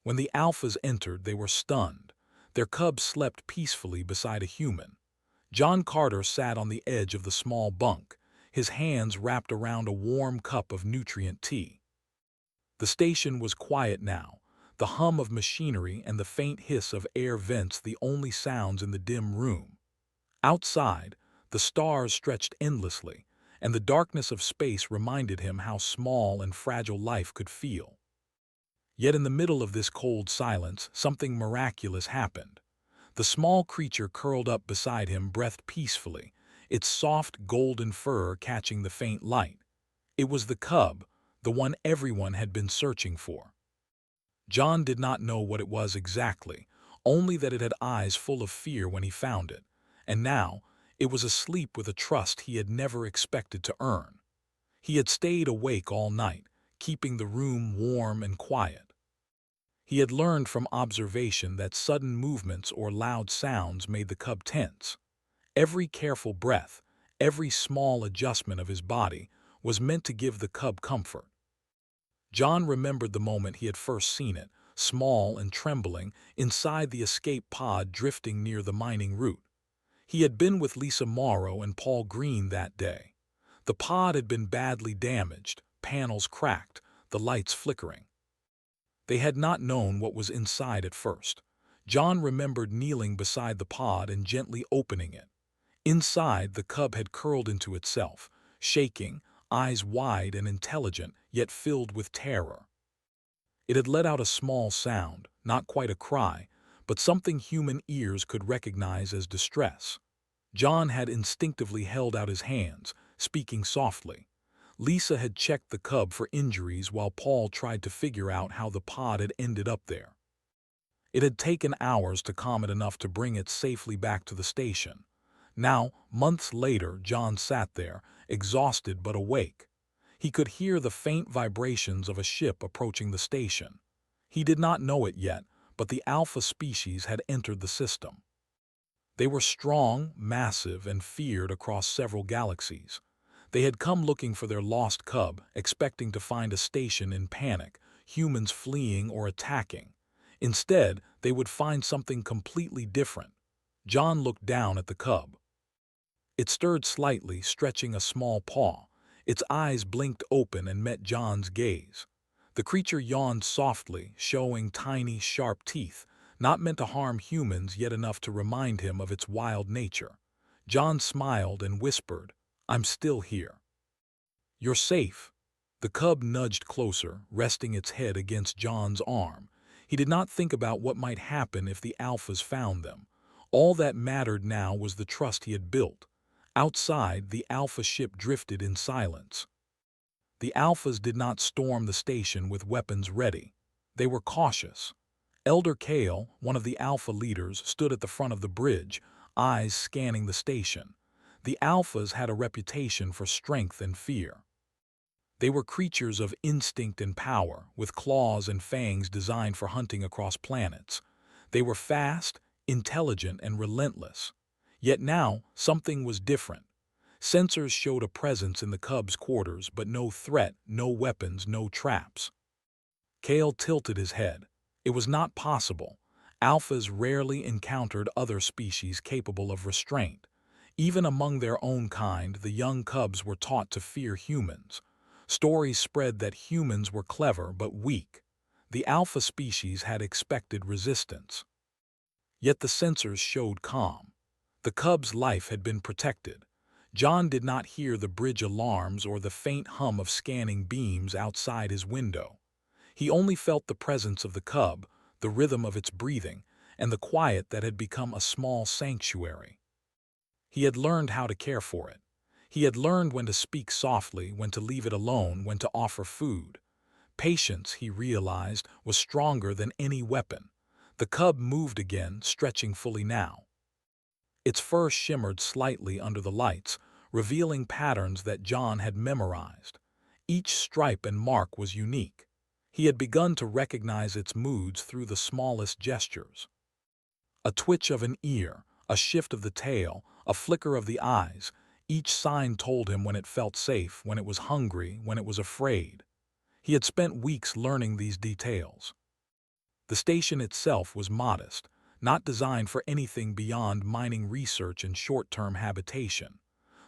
When the alphas entered, they were stunned. Their cub slept peacefully beside a human. John Carter sat on the edge of the small bunk, his hands wrapped around a warm cup of nutrient tea. The station was quiet now, the hum of machinery and the faint hiss of air vents the only sounds in the dim room. Outside, the stars stretched endlessly, and the darkness of space reminded him how small and fragile life could feel. Yet in the middle of this cold silence, something miraculous happened. The small creature curled up beside him breathed peacefully, its soft golden fur catching the faint light. It was the cub, the one everyone had been searching for. John did not know what it was exactly, only that it had eyes full of fear when he found it, and now it was asleep with a trust he had never expected to earn. He had stayed awake all night, keeping the room warm and quiet. He had learned from observation that sudden movements or loud sounds made the cub tense. Every careful breath, every small adjustment of his body was meant to give the cub comfort. John remembered the moment he had first seen it, small and trembling, inside the escape pod drifting near the mining route. He had been with Lisa Morrow and Paul Green that day. The pod had been badly damaged, panels cracked, the lights flickering. They had not known what was inside at first. John remembered kneeling beside the pod and gently opening it. Inside, the cub had curled into itself, shaking, eyes wide and intelligent, yet filled with terror. It had let out a small sound, not quite a cry, but something human ears could recognize as distress. John had instinctively held out his hands, speaking softly. Lisa had checked the cub for injuries while Paul tried to figure out how the pod had ended up there. It had taken hours to calm it enough to bring it safely back to the station. Now, months later, John sat there, exhausted but awake. He could hear the faint vibrations of a ship approaching the station. He did not know it yet, but the alpha species had entered the system. They were strong, massive, and feared across several galaxies. They had come looking for their lost cub, expecting to find a station in panic, humans fleeing or attacking. Instead, they would find something completely different. John looked down at the cub. It stirred slightly, stretching a small paw. Its eyes blinked open and met John's gaze. The creature yawned softly, showing tiny, sharp teeth, not meant to harm humans yet enough to remind him of its wild nature. John smiled and whispered, "I'm still here." "You're safe." The cub nudged closer, resting its head against John's arm. He did not think about what might happen if the alphas found them. All that mattered now was the trust he had built. Outside, the alpha ship drifted in silence. The alphas did not storm the station with weapons ready. They were cautious. Elder Kale, one of the alpha leaders, stood at the front of the bridge, eyes scanning the station. The alphas had a reputation for strength and fear. They were creatures of instinct and power, with claws and fangs designed for hunting across planets. They were fast, intelligent, and relentless. Yet now, something was different. Sensors showed a presence in the cub's quarters, but no threat, no weapons, no traps. Kale tilted his head. It was not possible. Alphas rarely encountered other species capable of restraint. Even among their own kind, the young cubs were taught to fear humans. Stories spread that humans were clever but weak. The alpha species had expected resistance. Yet the sensors showed calm. The cub's life had been protected. John did not hear the bridge alarms or the faint hum of scanning beams outside his window. He only felt the presence of the cub, the rhythm of its breathing, and the quiet that had become a small sanctuary. He had learned how to care for it. He had learned when to speak softly, when to leave it alone, when to offer food. Patience, he realized, was stronger than any weapon. The cub moved again, stretching fully now. Its fur shimmered slightly under the lights, revealing patterns that John had memorized. Each stripe and mark was unique. He had begun to recognize its moods through the smallest gestures. A twitch of an ear, a shift of the tail, a flicker of the eyes, each sign told him when it felt safe, when it was hungry, when it was afraid. He had spent weeks learning these details. The station itself was modest, not designed for anything beyond mining research and short-term habitation.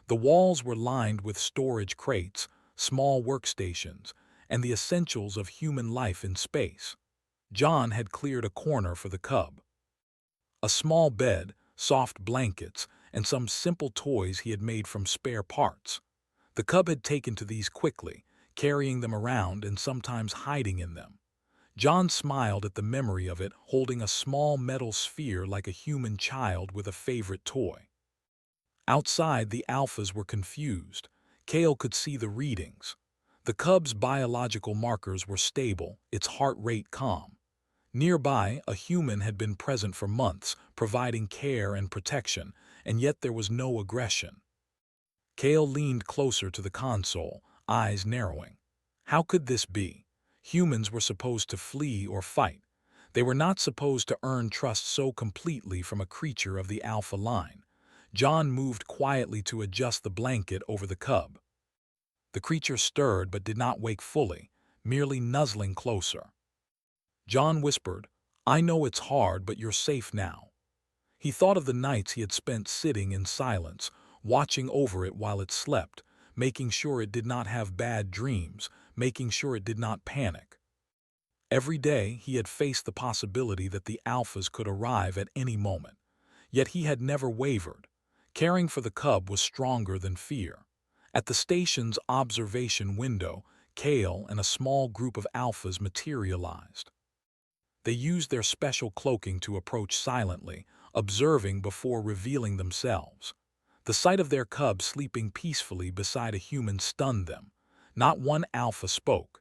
The walls were lined with storage crates, small workstations, and the essentials of human life in space. John had cleared a corner for the cub. A small bed, soft blankets, and some simple toys he had made from spare parts. The cub had taken to these quickly, carrying them around and sometimes hiding in them. John smiled at the memory of it, holding a small metal sphere like a human child with a favorite toy. Outside, the alphas were confused. Kale could see the readings. The cub's biological markers were stable, its heart rate calm. Nearby, a human had been present for months, providing care and protection, and yet there was no aggression. Kale leaned closer to the console, eyes narrowing. How could this be? Humans were supposed to flee or fight. They were not supposed to earn trust so completely from a creature of the alpha line. John moved quietly to adjust the blanket over the cub. The creature stirred but did not wake fully, merely nuzzling closer. John whispered, "I know it's hard, but you're safe now." He thought of the nights he had spent sitting in silence, watching over it while it slept, making sure it did not have bad dreams, making sure it did not panic. Every day he had faced the possibility that the alphas could arrive at any moment. Yet he had never wavered. Caring for the cub was stronger than fear. At the station's observation window, Kale and a small group of alphas materialized. They used their special cloaking to approach silently, observing before revealing themselves. The sight of their cub sleeping peacefully beside a human stunned them. Not one alpha spoke.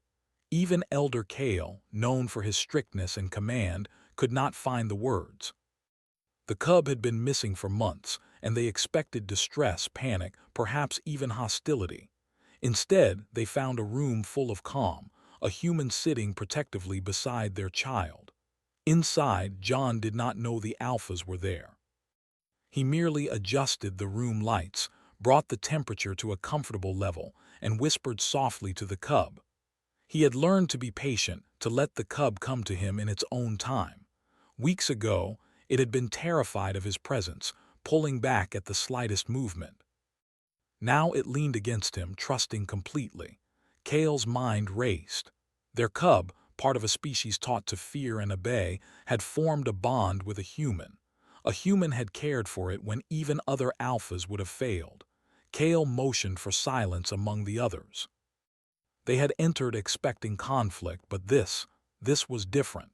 Even Elder Kale, known for his strictness and command, could not find the words. The cub had been missing for months, and they expected distress, panic, perhaps even hostility. Instead, they found a room full of calm, a human sitting protectively beside their child. Inside, John did not know the alphas were there. He merely adjusted the room lights, brought the temperature to a comfortable level, and whispered softly to the cub. He had learned to be patient, to let the cub come to him in its own time. Weeks ago, it had been terrified of his presence, pulling back at the slightest movement. Now it leaned against him, trusting completely. Kale's mind raced. Their cub, part of a species taught to fear and obey, had formed a bond with a human. A human had cared for it when even other alphas would have failed. Kale motioned for silence among the others. They had entered expecting conflict, but this was different.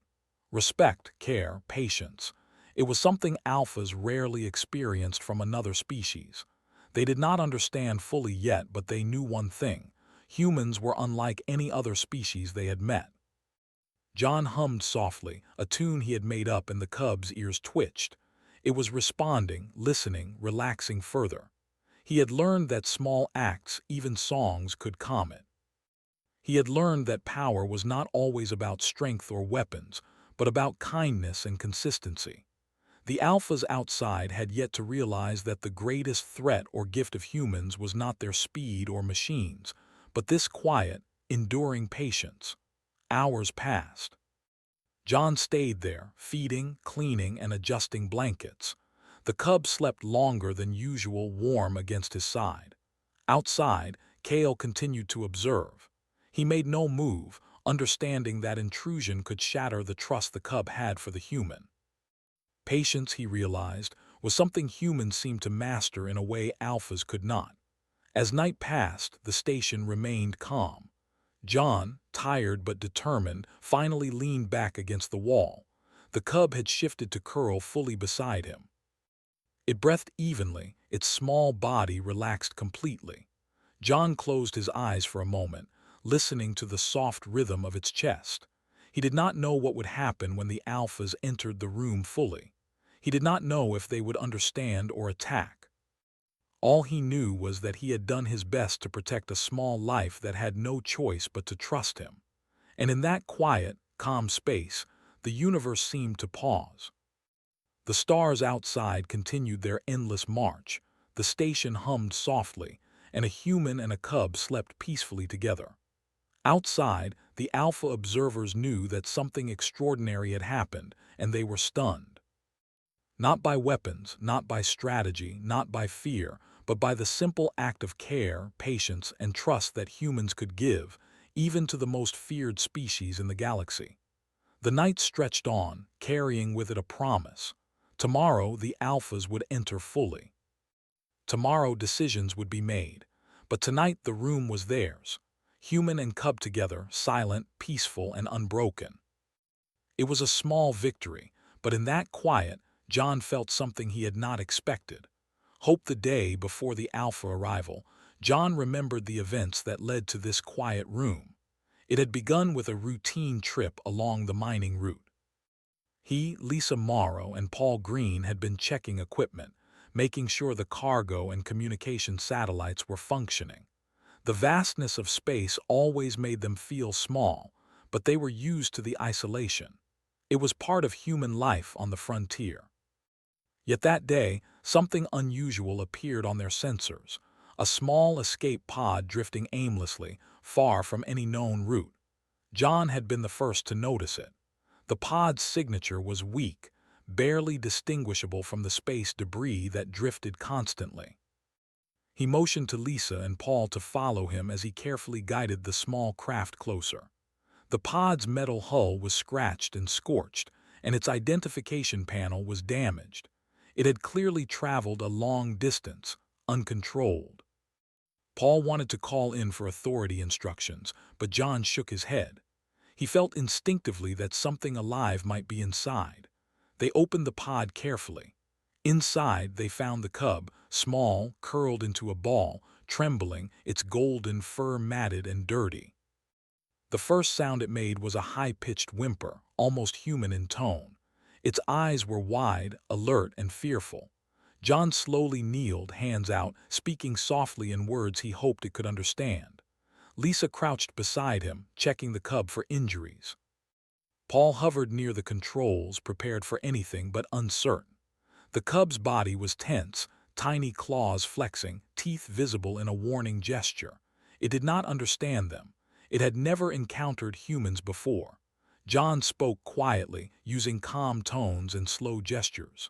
Respect, care, patience. It was something alphas rarely experienced from another species. They did not understand fully yet, but they knew one thing. Humans were unlike any other species they had met. John hummed softly, a tune he had made up, and the cub's ears twitched. It was responding, listening, relaxing further. He had learned that small acts, even songs, could calm it. He had learned that power was not always about strength or weapons, but about kindness and consistency. The alphas outside had yet to realize that the greatest threat or gift of humans was not their speed or machines, but this quiet, enduring patience. Hours passed. John stayed there, feeding, cleaning, and adjusting blankets. The cub slept longer than usual, warm against his side. Outside, Kale continued to observe. He made no move, understanding that intrusion could shatter the trust the cub had for the human. Patience, he realized, was something humans seemed to master in a way alphas could not. As night passed, the station remained calm. John, tired but determined, finally leaned back against the wall. The cub had shifted to curl fully beside him. It breathed evenly, its small body relaxed completely. John closed his eyes for a moment, listening to the soft rhythm of its chest. He did not know what would happen when the alphas entered the room fully. He did not know if they would understand or attack. All he knew was that he had done his best to protect a small life that had no choice but to trust him. And in that quiet, calm space, the universe seemed to pause. The stars outside continued their endless march, the station hummed softly, and a human and a cub slept peacefully together. Outside, the The alpha observers knew that something extraordinary had happened, and they were stunned. Not by weapons, not by strategy, not by fear, but by the simple act of care, patience, and trust that humans could give, even to the most feared species in the galaxy. The night stretched on, carrying with it a promise. Tomorrow, the alphas would enter fully. Tomorrow, decisions would be made. But tonight, the room was theirs. Human and cub together, silent, peaceful, and unbroken. It was a small victory, but in that quiet, John felt something he had not expected. Hope the day before the Alpha arrival, John remembered the events that led to this quiet room. It had begun with a routine trip along the mining route. He, Lisa Morrow, and Paul Green had been checking equipment, making sure the cargo and communication satellites were functioning. The vastness of space always made them feel small, but they were used to the isolation. It was part of human life on the frontier. Yet that day, something unusual appeared on their sensors, a small escape pod drifting aimlessly, far from any known route. John had been the first to notice it. The pod's signature was weak, barely distinguishable from the space debris that drifted constantly. He motioned to Lisa and Paul to follow him as he carefully guided the small craft closer. The pod's metal hull was scratched and scorched, and its identification panel was damaged. It had clearly traveled a long distance, uncontrolled. Paul wanted to call in for authority instructions, but John shook his head. He felt instinctively that something alive might be inside. They opened the pod carefully. Inside, they found the cub, small, curled into a ball, trembling, its golden fur matted and dirty. The first sound it made was a high-pitched whimper, almost human in tone. Its eyes were wide, alert, and fearful. John slowly kneeled, hands out, speaking softly in words he hoped it could understand. Lisa crouched beside him, checking the cub for injuries. Paul hovered near the controls, prepared for anything but uncertain. The cub's body was tense, tiny claws flexing, teeth visible in a warning gesture. It did not understand them. It had never encountered humans before. John spoke quietly, using calm tones and slow gestures.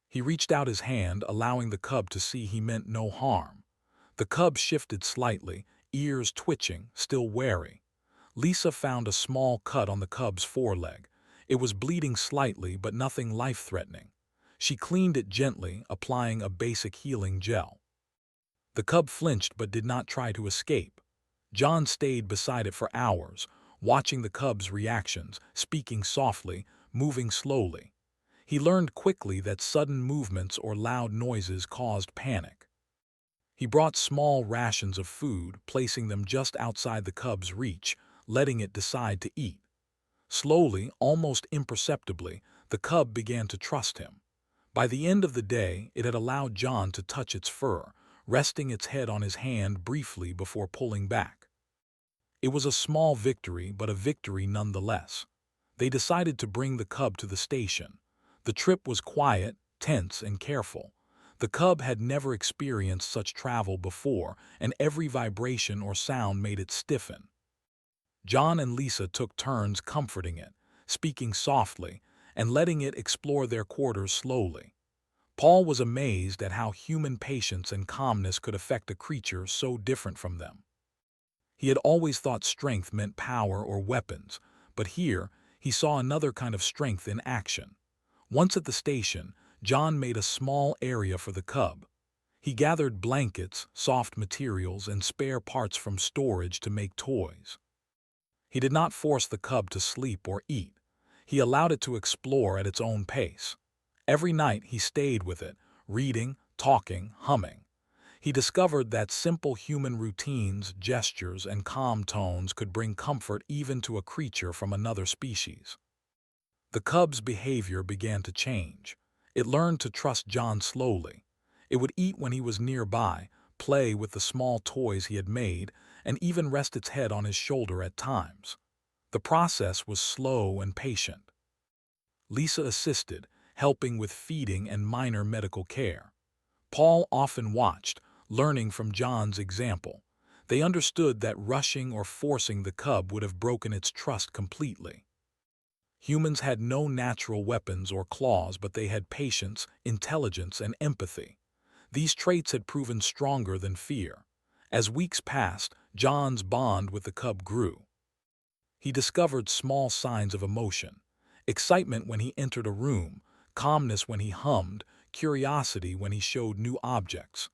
He reached out his hand, allowing the cub to see he meant no harm. The cub shifted slightly, ears twitching, still wary. Lisa found a small cut on the cub's foreleg. It was bleeding slightly, but nothing life-threatening. She cleaned it gently, applying a basic healing gel. The cub flinched but did not try to escape. John stayed beside it for hours, watching the cub's reactions, speaking softly, moving slowly. He learned quickly that sudden movements or loud noises caused panic. He brought small rations of food, placing them just outside the cub's reach, letting it decide to eat. Slowly, almost imperceptibly, the cub began to trust him. By the end of the day, it had allowed John to touch its fur, resting its head on his hand briefly before pulling back. It was a small victory, but a victory nonetheless. They decided to bring the cub to the station. The trip was quiet, tense, and careful. The cub had never experienced such travel before, and every vibration or sound made it stiffen. John and Lisa took turns comforting it, speaking softly, and letting it explore their quarters slowly. Paul was amazed at how human patience and calmness could affect a creature so different from them. He had always thought strength meant power or weapons, but here he saw another kind of strength in action. Once at the station, John made a small area for the cub. He gathered blankets, soft materials, and spare parts from storage to make toys. He did not force the cub to sleep or eat. He allowed it to explore at its own pace. Every night he stayed with it, reading, talking, humming. He discovered that simple human routines, gestures, and calm tones could bring comfort even to a creature from another species. The cub's behavior began to change. It learned to trust John slowly. It would eat when he was nearby, play with the small toys he had made, and even rest its head on his shoulder at times. The process was slow and patient. Lisa assisted, helping with feeding and minor medical care. Paul often watched, learning from John's example. They understood that rushing or forcing the cub would have broken its trust completely. Humans had no natural weapons or claws, but they had patience, intelligence, and empathy. These traits had proven stronger than fear. As weeks passed, John's bond with the cub grew. He discovered small signs of emotion: excitement when he entered a room, calmness when he hummed, curiosity when he showed new objects.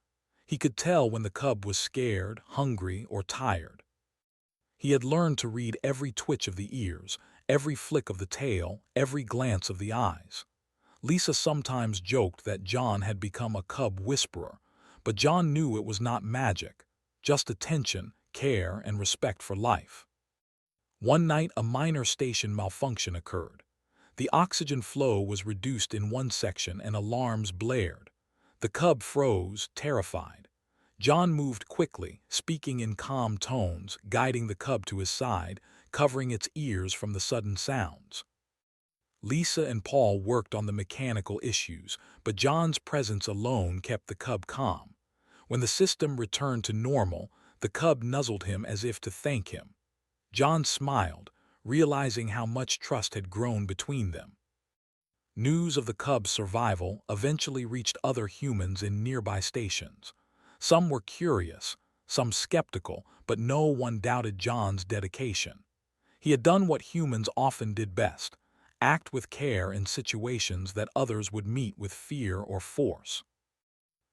He could tell when the cub was scared, hungry, or tired. He had learned to read every twitch of the ears, every flick of the tail, every glance of the eyes. Lisa sometimes joked that John had become a cub whisperer, but John knew it was not magic, just attention, care, and respect for life. One night, a minor station malfunction occurred. The oxygen flow was reduced in one section and alarms blared. The cub froze, terrified. John moved quickly, speaking in calm tones, guiding the cub to his side, covering its ears from the sudden sounds. Lisa and Paul worked on the mechanical issues, but John's presence alone kept the cub calm. When the system returned to normal, the cub nuzzled him as if to thank him. John smiled, realizing how much trust had grown between them. News of the cub's survival eventually reached other humans in nearby stations. Some were curious, some skeptical, but no one doubted John's dedication. He had done what humans often did best: act with care in situations that others would meet with fear or force.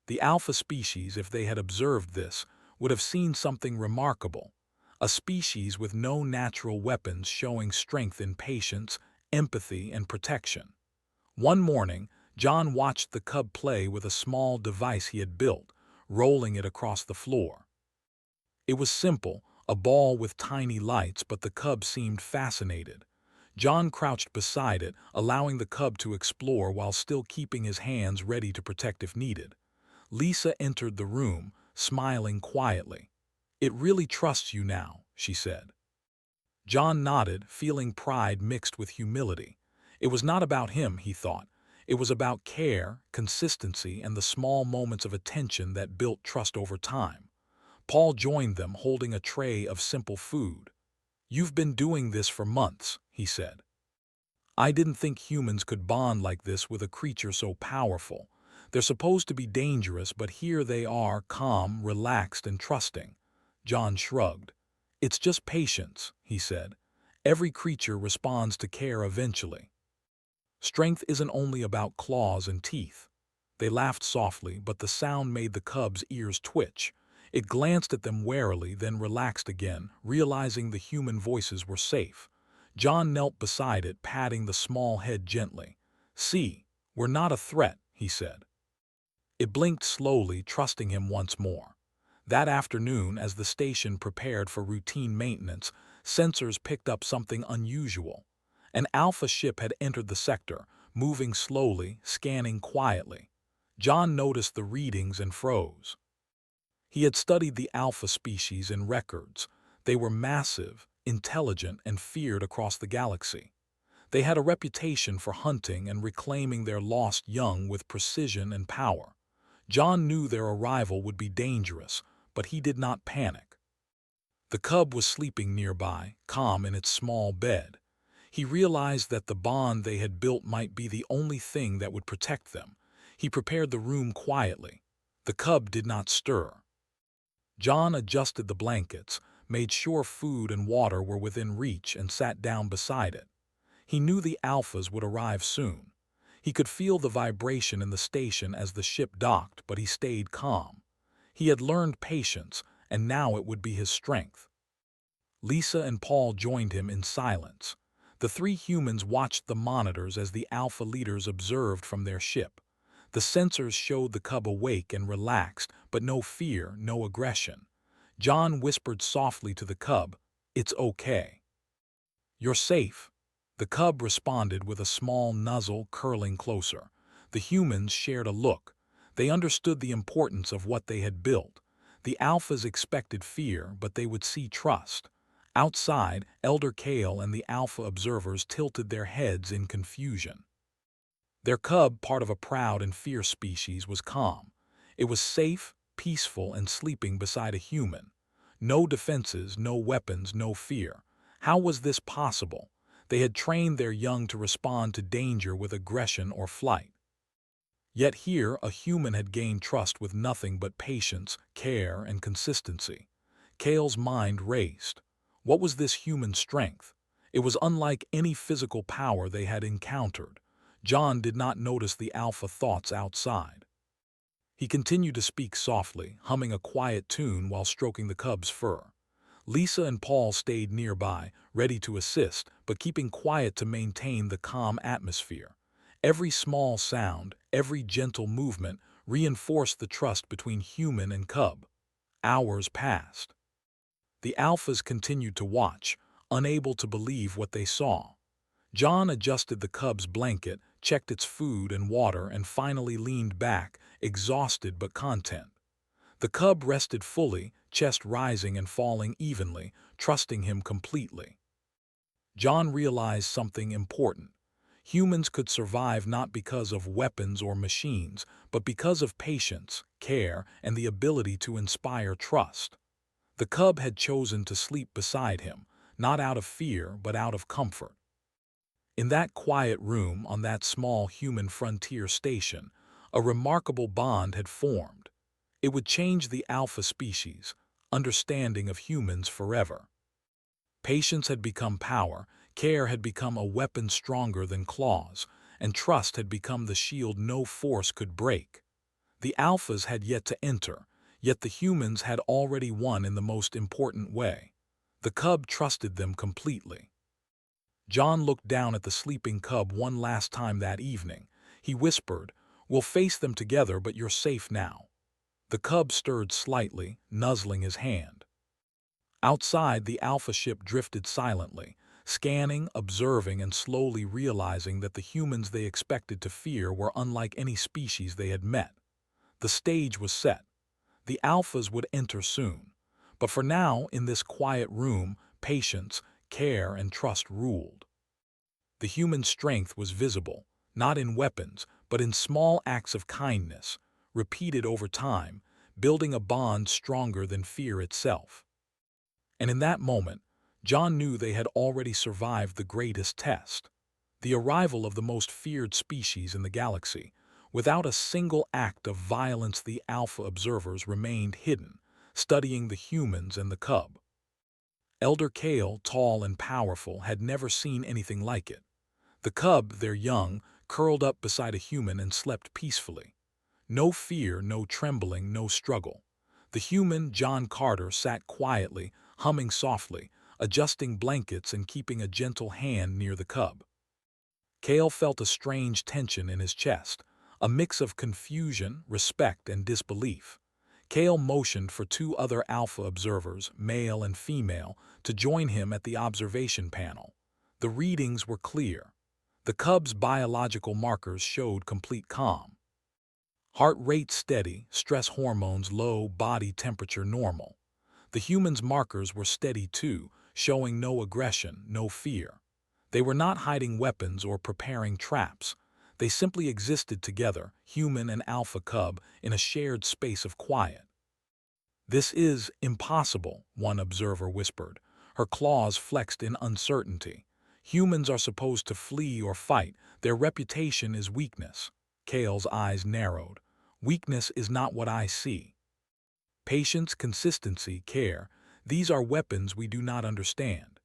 The alpha species, if they had observed this, would have seen something remarkable: a species with no natural weapons showing strength in patience, empathy, and protection. One morning, John watched the cub play with a small device he had built, rolling it across the floor. It was simple, a ball with tiny lights, but the cub seemed fascinated. John crouched beside it, allowing the cub to explore while still keeping his hands ready to protect if needed. Lisa entered the room, smiling quietly. "It really trusts you now," she said. John nodded, feeling pride mixed with humility. It was not about him, he thought. It was about care, consistency, and the small moments of attention that built trust over time. Paul joined them, holding a tray of simple food. "You've been doing this for months," he said. "I didn't think humans could bond like this with a creature so powerful. They're supposed to be dangerous, but here they are, calm, relaxed, and trusting." John shrugged. "It's just patience," he said. "Every creature responds to care eventually. Strength isn't only about claws and teeth." They laughed softly, but the sound made the cub's ears twitch. It glanced at them warily, then relaxed again, realizing the human voices were safe. John knelt beside it, patting the small head gently. "See, we're not a threat," he said. It blinked slowly, trusting him once more. That afternoon, as the station prepared for routine maintenance, sensors picked up something unusual. An alpha ship had entered the sector, moving slowly, scanning quietly. John noticed the readings and froze. He had studied the alpha species in records. They were massive, intelligent, and feared across the galaxy. They had a reputation for hunting and reclaiming their lost young with precision and power. John knew their arrival would be dangerous, but he did not panic. The cub was sleeping nearby, calm in its small bed. He realized that the bond they had built might be the only thing that would protect them. He prepared the room quietly. The cub did not stir. John adjusted the blankets, made sure food and water were within reach, and sat down beside it. He knew the alphas would arrive soon. He could feel the vibration in the station as the ship docked, but he stayed calm. He had learned patience, and now it would be his strength. Lisa and Paul joined him in silence. The three humans watched the monitors as the alpha leaders observed from their ship. The sensors showed the cub awake and relaxed, but no fear, no aggression. John whispered softly to the cub, "It's okay. You're safe." The cub responded with a small nuzzle, curling closer. The humans shared a look. They understood the importance of what they had built. The alphas expected fear, but they would see trust. Outside, Elder Kale and the alpha observers tilted their heads in confusion. Their cub, part of a proud and fierce species, was calm. It was safe, peaceful, and sleeping beside a human. No defenses, no weapons, no fear. How was this possible? They had trained their young to respond to danger with aggression or flight. Yet here, a human had gained trust with nothing but patience, care, and consistency. Kale's mind raced. What was this human strength? It was unlike any physical power they had encountered. John did not notice the alpha thoughts outside. He continued to speak softly, humming a quiet tune while stroking the cub's fur. Lisa and Paul stayed nearby, ready to assist, but keeping quiet to maintain the calm atmosphere. Every small sound, every gentle movement reinforced the trust between human and cub. Hours passed. The alphas continued to watch, unable to believe what they saw. John adjusted the cub's blanket, checked its food and water, and finally leaned back, exhausted but content. The cub rested fully, chest rising and falling evenly, trusting him completely. John realized something important. Humans could survive not because of weapons or machines, but because of patience, care, and the ability to inspire trust. The cub had chosen to sleep beside him, not out of fear but out of comfort. In that quiet room on that small human frontier station, a remarkable bond had formed. It would change the alpha species, understanding of humans forever. Patience had become power, care had become a weapon stronger than claws, and trust had become the shield no force could break. The alphas had yet to enter, yet the humans had already won in the most important way. The cub trusted them completely. John looked down at the sleeping cub one last time that evening. He whispered, "We'll face them together, but you're safe now." The cub stirred slightly, nuzzling his hand. Outside, the alpha ship drifted silently, scanning, observing, and slowly realizing that the humans they expected to fear were unlike any species they had met. The stage was set. The alphas would enter soon. But for now, in this quiet room, patience, care, and trust ruled. The human strength was visible, not in weapons, but in small acts of kindness, repeated over time, building a bond stronger than fear itself. And in that moment, John knew they had already survived the greatest test, the arrival of the most feared species in the galaxy. Without a single act of violence, the alpha observers remained hidden, studying the humans and the cub. Elder Kale, tall and powerful, had never seen anything like it. The cub, their young, curled up beside a human and slept peacefully. No fear, no trembling, no struggle. The human, John Carter, sat quietly, humming softly, adjusting blankets and keeping a gentle hand near the cub. Kale felt a strange tension in his chest, a mix of confusion, respect, and disbelief. Kale motioned for two other alpha observers, male and female, to join him at the observation panel. The readings were clear. The cub's biological markers showed complete calm. Heart rate steady, stress hormones low, body temperature normal. The human's markers were steady too, showing no aggression, no fear. They were not hiding weapons or preparing traps. They simply existed together, human and alpha cub, in a shared space of quiet. "This is impossible," one observer whispered, her claws flexed in uncertainty. "Humans are supposed to flee or fight. Their reputation is weakness." Kale's eyes narrowed. "Weakness is not what I see. Patience, consistency, care, these are weapons we do not understand."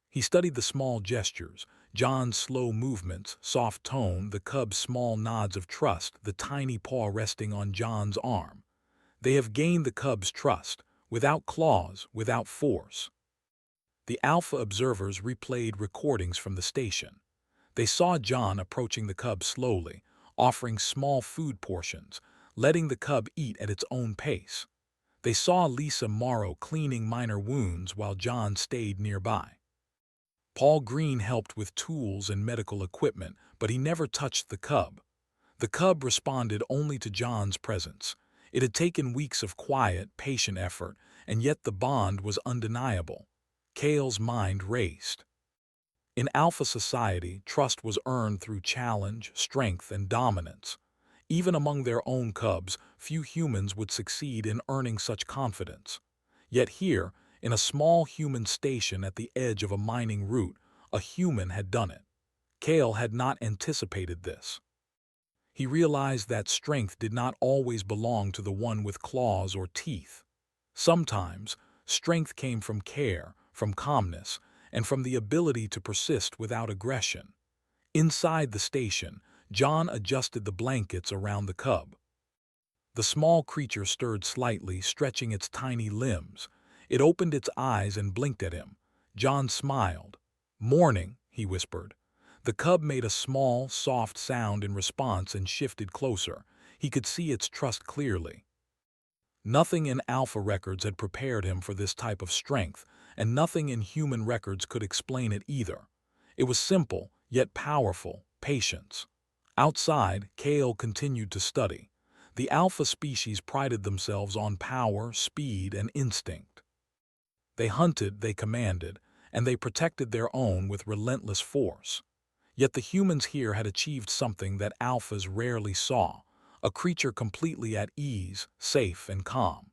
He studied the small gestures, John's slow movements, soft tone, the cub's small nods of trust, the tiny paw resting on John's arm. They have gained the cub's trust, without claws, without force. The alpha observers replayed recordings from the station. They saw John approaching the cub slowly, offering small food portions, letting the cub eat at its own pace. They saw Lisa Morrow cleaning minor wounds while John stayed nearby. Paul Green helped with tools and medical equipment, but he never touched the cub. The cub responded only to John's presence. It had taken weeks of quiet, patient effort, and yet the bond was undeniable. Kale's mind raced. In Alpha society, trust was earned through challenge, strength, and dominance. Even among their own cubs, few humans would succeed in earning such confidence. Yet here, In a small human station at the edge of a mining route, a human had done it. Kale had not anticipated this. He realized that strength did not always belong to the one with claws or teeth. Sometimes, strength came from care, from calmness, and from the ability to persist without aggression. Inside the station, John adjusted the blankets around the cub. The small creature stirred slightly, stretching its tiny limbs. It opened its eyes and blinked at him. John smiled. "Morning," he whispered. The cub made a small, soft sound in response and shifted closer. He could see its trust clearly. Nothing in Alpha records had prepared him for this type of strength, and nothing in human records could explain it either. It was simple, yet powerful: patience. Outside, Kale continued to study. The Alpha species prided themselves on power, speed, and instinct. They hunted, they commanded, and they protected their own with relentless force. Yet the humans here had achieved something that Alphas rarely saw: a creature completely at ease, safe, and calm.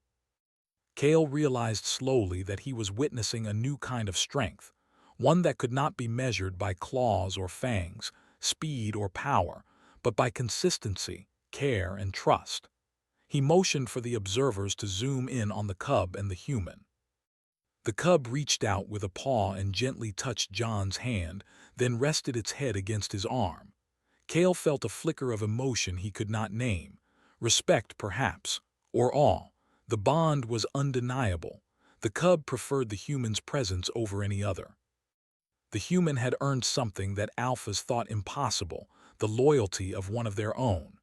Kale realized slowly that he was witnessing a new kind of strength, one that could not be measured by claws or fangs, speed or power, but by consistency, care, and trust. He motioned for the observers to zoom in on the cub and the human. The cub reached out with a paw and gently touched John's hand, then rested its head against his arm. Kale felt a flicker of emotion he could not name. Respect, perhaps, or awe. The bond was undeniable. The cub preferred the human's presence over any other. The human had earned something that Alphas thought impossible: the loyalty of one of their own.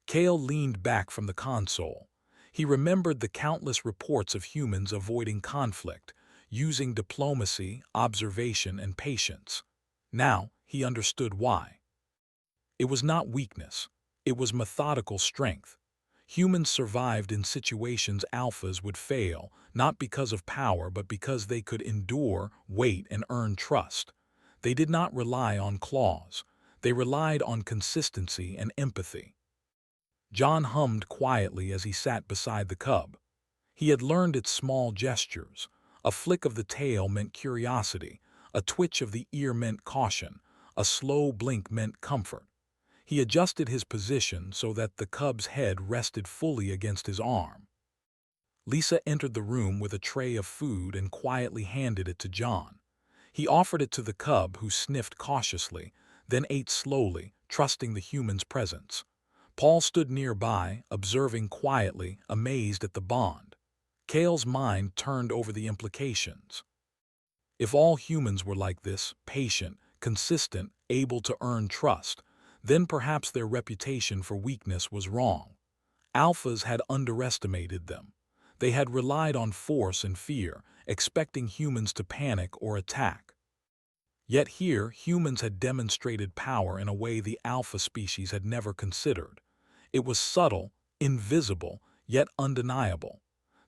Kale leaned back from the console. He remembered the countless reports of humans avoiding conflict, using diplomacy, observation, and patience. Now, he understood why. It was not weakness. It was methodical strength. Humans survived in situations Alphas would fail, not because of power, but because they could endure, wait, and earn trust. They did not rely on claws. They relied on consistency and empathy. John hummed quietly as he sat beside the cub. He had learned its small gestures. A flick of the tail meant curiosity, a twitch of the ear meant caution, a slow blink meant comfort. He adjusted his position so that the cub's head rested fully against his arm. Lisa entered the room with a tray of food and quietly handed it to John. He offered it to the cub, who sniffed cautiously, then ate slowly, trusting the human's presence. Paul stood nearby, observing quietly, amazed at the bond. Kale's mind turned over the implications. If all humans were like this, patient, consistent, able to earn trust, then perhaps their reputation for weakness was wrong. Alphas had underestimated them. They had relied on force and fear, expecting humans to panic or attack. Yet here, humans had demonstrated power in a way the Alpha species had never considered. It was subtle, invisible, yet undeniable.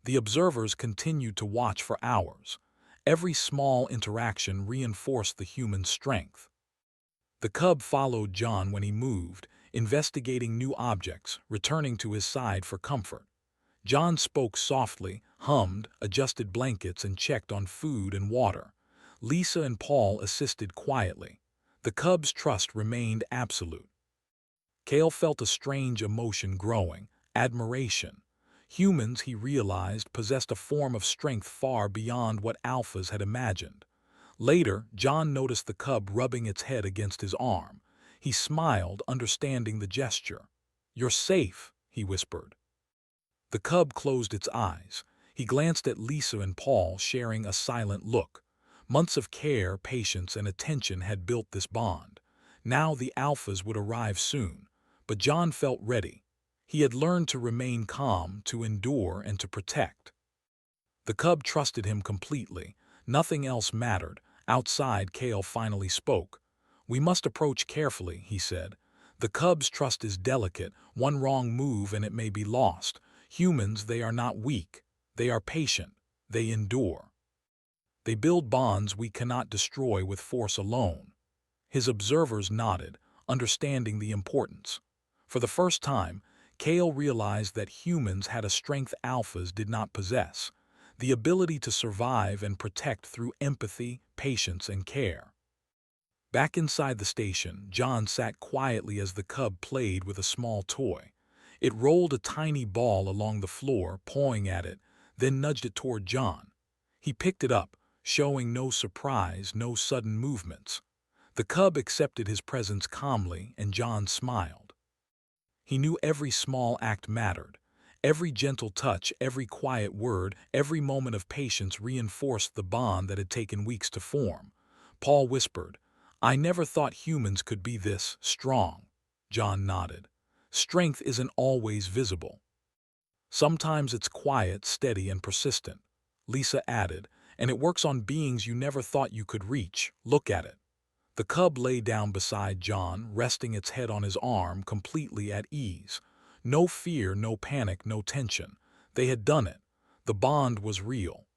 The observers continued to watch for hours. Every small interaction reinforced the human strength. The cub followed John when he moved, investigating new objects, returning to his side for comfort. John spoke softly, hummed, adjusted blankets, and checked on food and water. Lisa and Paul assisted quietly. The cub's trust remained absolute. Kale felt a strange emotion growing: admiration. Humans, he realized, possessed a form of strength far beyond what Alphas had imagined. Later, John noticed the cub rubbing its head against his arm. He smiled, understanding the gesture. "You're safe," he whispered. The cub closed its eyes. He glanced at Lisa and Paul, sharing a silent look. Months of care, patience, and attention had built this bond. Now the Alphas would arrive soon. But John felt ready. He had learned to remain calm, to endure, and to protect. The cub trusted him completely. Nothing else mattered. Outside, Kale finally spoke. "We must approach carefully," he said. "The cub's trust is delicate. One wrong move and it may be lost. Humans, they are not weak. They are patient. They endure. They build bonds we cannot destroy with force alone." His observers nodded, understanding the importance. For the first time, Kale realized that humans had a strength Alphas did not possess. the ability to survive and protect through empathy, patience, and care. Back inside the station, John sat quietly as the cub played with a small toy. It rolled a tiny ball along the floor, pawing at it, then nudged it toward John. He picked it up, showing no surprise, no sudden movements. The cub accepted his presence calmly, and John smiled. He knew every small act mattered. Every gentle touch, every quiet word, every moment of patience reinforced the bond that had taken weeks to form. Paul whispered, "I never thought humans could be this strong." John nodded. "Strength isn't always visible. Sometimes it's quiet, steady, and persistent." Lisa added, "And it works on beings you never thought you could reach. Look at it." The cub lay down beside John, resting its head on his arm, completely at ease. No fear, no panic, no tension. They had done it. The bond was real.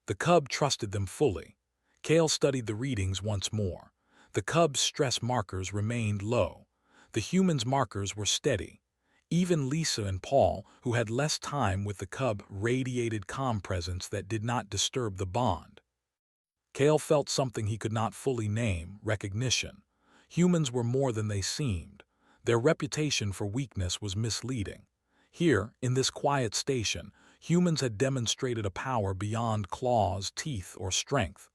The cub trusted them fully. Kale studied the readings once more. The cub's stress markers remained low. The human's markers were steady. Even Lisa and Paul, who had less time with the cub, radiated calm presence that did not disturb the bond. Kale felt something he could not fully name: recognition. Humans were more than they seemed. Their reputation for weakness was misleading. Here, in this quiet station, humans had demonstrated a power beyond claws, teeth, or strength.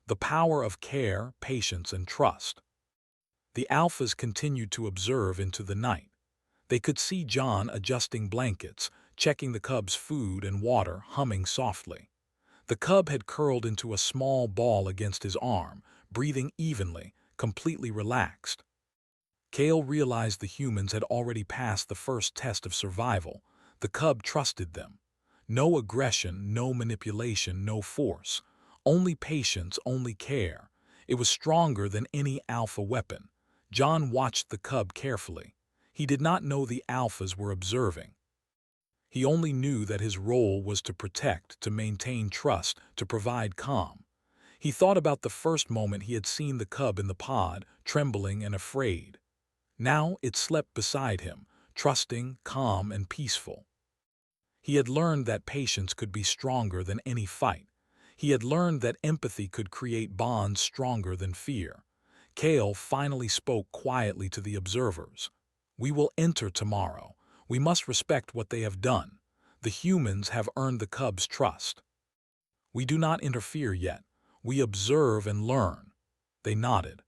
The power of care, patience, and trust. The alphas continued to observe into the night. They could see John adjusting blankets, checking the cub's food and water, humming softly. The cub had curled into a small ball against his arm, breathing evenly, completely relaxed. Kale realized the humans had already passed the first test of survival. The cub trusted them. No aggression, no manipulation, no force. Only patience, only care. It was stronger than any alpha weapon. John watched the cub carefully. He did not know the alphas were observing. He only knew that his role was to protect, to maintain trust, to provide calm. He thought about the first moment he had seen the cub in the pod, trembling and afraid. Now it slept beside him, trusting, calm, and peaceful. He had learned that patience could be stronger than any fight. He had learned that empathy could create bonds stronger than fear. Kale finally spoke quietly to the observers. "We will enter tomorrow. We must respect what they have done. The humans have earned the cub's trust. We do not interfere yet. We observe and learn." They nodded.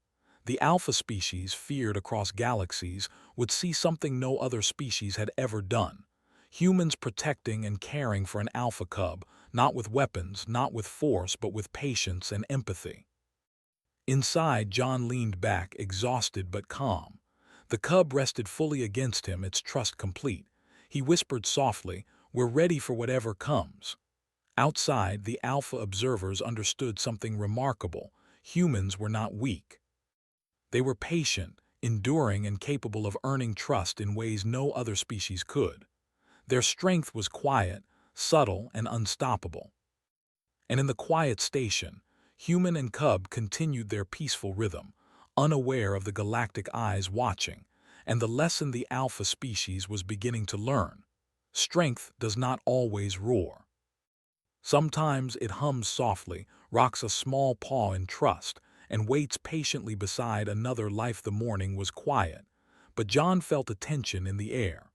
The alpha species, feared across galaxies, would see something no other species had ever done. Humans protecting and caring for an alpha cub, not with weapons, not with force, but with patience and empathy. Inside, John leaned back, exhausted but calm. The cub rested fully against him, its trust complete. He whispered softly, "We're ready for whatever comes." Outside, the alpha observers understood something remarkable. Humans were not weak. They were patient, enduring, and capable of earning trust in ways no other species could. Their strength was quiet, subtle, and unstoppable. And in the quiet station, human and cub continued their peaceful rhythm, unaware of the galactic eyes watching, and the lesson the alpha species was beginning to learn: strength does not always roar. Sometimes it hums softly, rocks a small paw in trust, and waits patiently beside another life. The morning was quiet, but John felt a tension in the air.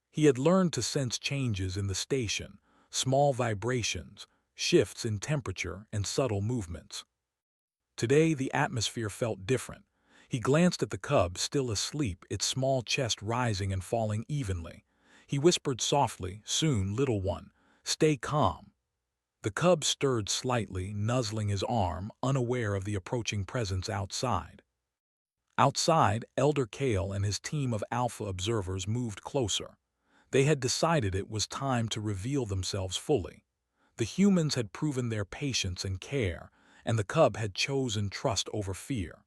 He had learned to sense changes in the station, small vibrations, shifts in temperature, and subtle movements. Today the atmosphere felt different. He glanced at the cub, still asleep, its small chest rising and falling evenly. He whispered softly, "Soon, little one. Stay calm." The cub stirred slightly, nuzzling his arm, unaware of the approaching presence outside. Outside, Elder Kale and his team of alpha observers moved closer. They had decided it was time to reveal themselves fully. The humans had proven their patience and care, and the cub had chosen trust over fear.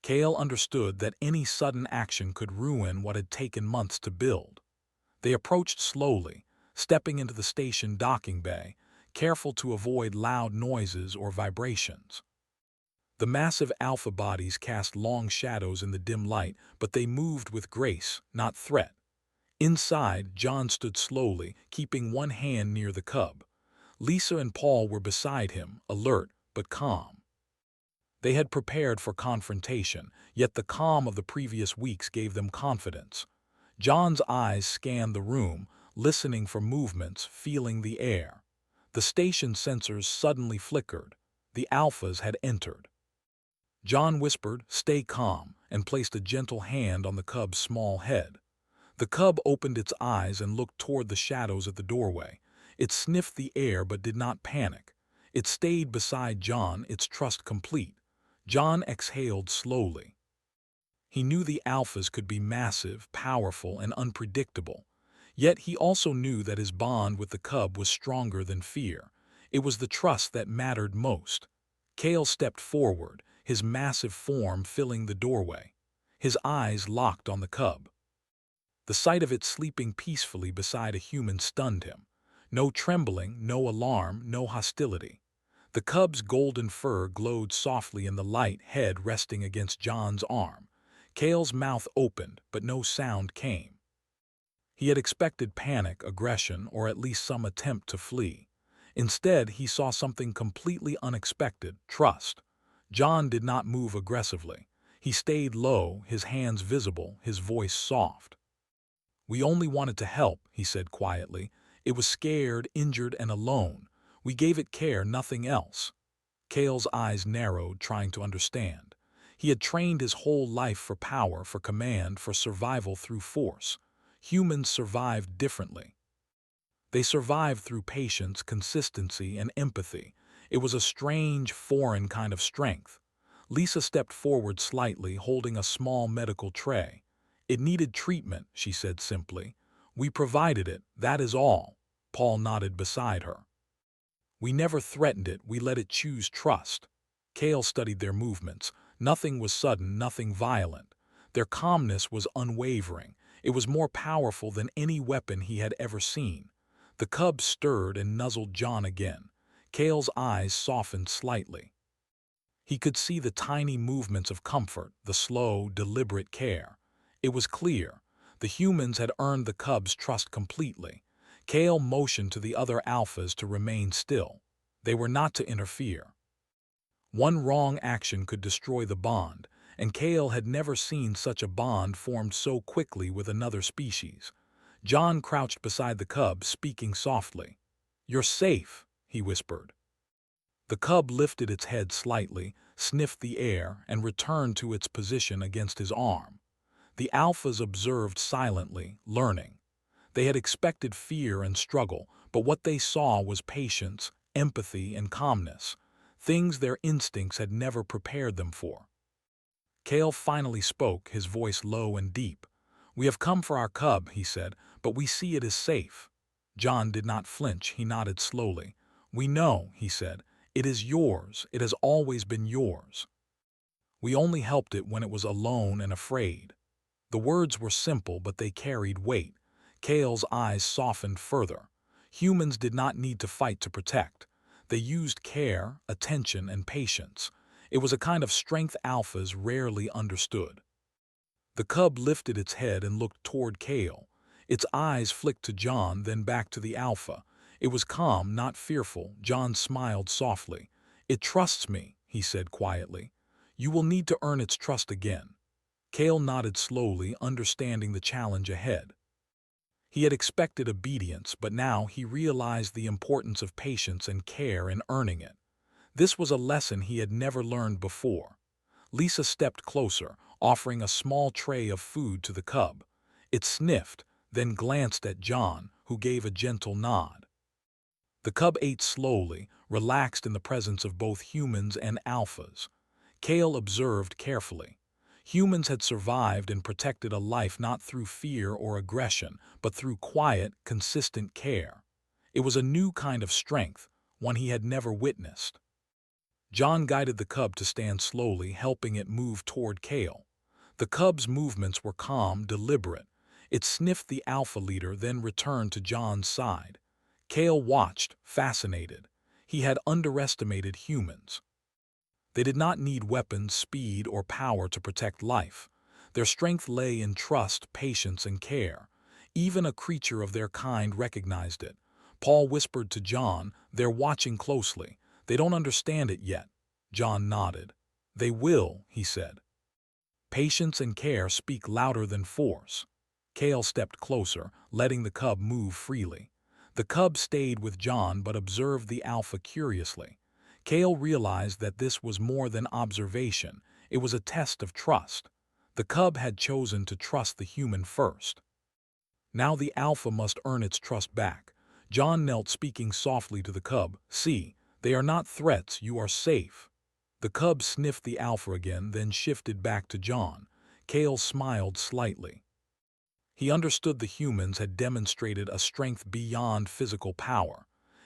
Kale understood that any sudden action could ruin what had taken months to build. They approached slowly, stepping into the station docking bay, careful to avoid loud noises or vibrations. The massive alpha bodies cast long shadows in the dim light, but they moved with grace, not threat. Inside, John stood slowly, keeping one hand near the cub. Lisa and Paul were beside him, alert but calm. They had prepared for confrontation, yet the calm of the previous weeks gave them confidence. John's eyes scanned the room, listening for movements, feeling the air. The station sensors suddenly flickered. The Alphas had entered. John whispered, "Stay calm," and placed a gentle hand on the cub's small head. The cub opened its eyes and looked toward the shadows at the doorway. It sniffed the air but did not panic. It stayed beside John, its trust complete. John exhaled slowly. He knew the Alphas could be massive, powerful, and unpredictable. Yet he also knew that his bond with the cub was stronger than fear. It was the trust that mattered most. Kale stepped forward, his massive form filling the doorway. His eyes locked on the cub. The sight of it sleeping peacefully beside a human stunned him. No trembling, no alarm, no hostility. The cub's golden fur glowed softly in the light, head resting against John's arm. Kale's mouth opened, but no sound came. He had expected panic, aggression, or at least some attempt to flee. Instead, he saw something completely unexpected: trust. John did not move aggressively. He stayed low, his hands visible, his voice soft. "We only wanted to help," he said quietly. "It was scared, injured, and alone. We gave it care, nothing else." Kale's eyes narrowed, trying to understand. He had trained his whole life for power, for command, for survival through force. Humans survived differently. They survived through patience, consistency, and empathy. It was a strange, foreign kind of strength. Lisa stepped forward slightly, holding a small medical tray. "It needed treatment," she said simply. "We provided it, that is all." Paul nodded beside her. "We never threatened it, we let it choose trust." Kale studied their movements. Nothing was sudden, nothing violent. Their calmness was unwavering. It was more powerful than any weapon he had ever seen. The cub stirred and nuzzled John again. Kale's eyes softened slightly. He could see the tiny movements of comfort, the slow, deliberate care. It was clear. The humans had earned the cub's trust completely. Kale motioned to the other Alphas to remain still. They were not to interfere. One wrong action could destroy the bond, and Kale had never seen such a bond formed so quickly with another species. John crouched beside the cub, speaking softly. "You're safe," he whispered. The cub lifted its head slightly, sniffed the air, and returned to its position against his arm. The Alphas observed silently, learning. They had expected fear and struggle, but what they saw was patience, empathy, and calmness, things their instincts had never prepared them for. Kale finally spoke, his voice low and deep. "We have come for our cub," he said, "but we see it is safe." John did not flinch, he nodded slowly. "We know," he said. "It is yours, it has always been yours. We only helped it when it was alone and afraid." The words were simple, but they carried weight. Kale's eyes softened further. Humans did not need to fight to protect. They used care, attention, and patience. It was a kind of strength Alphas rarely understood. The cub lifted its head and looked toward Kale. Its eyes flicked to John, then back to the Alpha. It was calm, not fearful. John smiled softly. "It trusts me," he said quietly. "You will need to earn its trust again." Kale nodded slowly, understanding the challenge ahead. He had expected obedience, but now he realized the importance of patience and care in earning it. This was a lesson he had never learned before. Lisa stepped closer, offering a small tray of food to the cub. It sniffed, then glanced at John, who gave a gentle nod. The cub ate slowly, relaxed in the presence of both humans and Alphas. Kale observed carefully. Humans had survived and protected a life not through fear or aggression, but through quiet, consistent care. It was a new kind of strength, one he had never witnessed. John guided the cub to stand slowly, helping it move toward Kale. The cub's movements were calm, deliberate. It sniffed the Alpha leader, then returned to John's side. Kale watched, fascinated. He had underestimated humans. They did not need weapons, speed, or power to protect life. Their strength lay in trust, patience, and care. Even a creature of their kind recognized it. Paul whispered to John, "They're watching closely. They don't understand it yet." John nodded. "They will," he said. "Patience and care speak louder than force." Kale stepped closer, letting the cub move freely. The cub stayed with John but observed the alpha curiously. Kale realized that this was more than observation, it was a test of trust. The cub had chosen to trust the human first. Now the alpha must earn its trust back. John knelt, speaking softly to the cub. "See, they are not threats, you are safe." The cub sniffed the alpha again, then shifted back to John. Kale smiled slightly. He understood the humans had demonstrated a strength beyond physical power.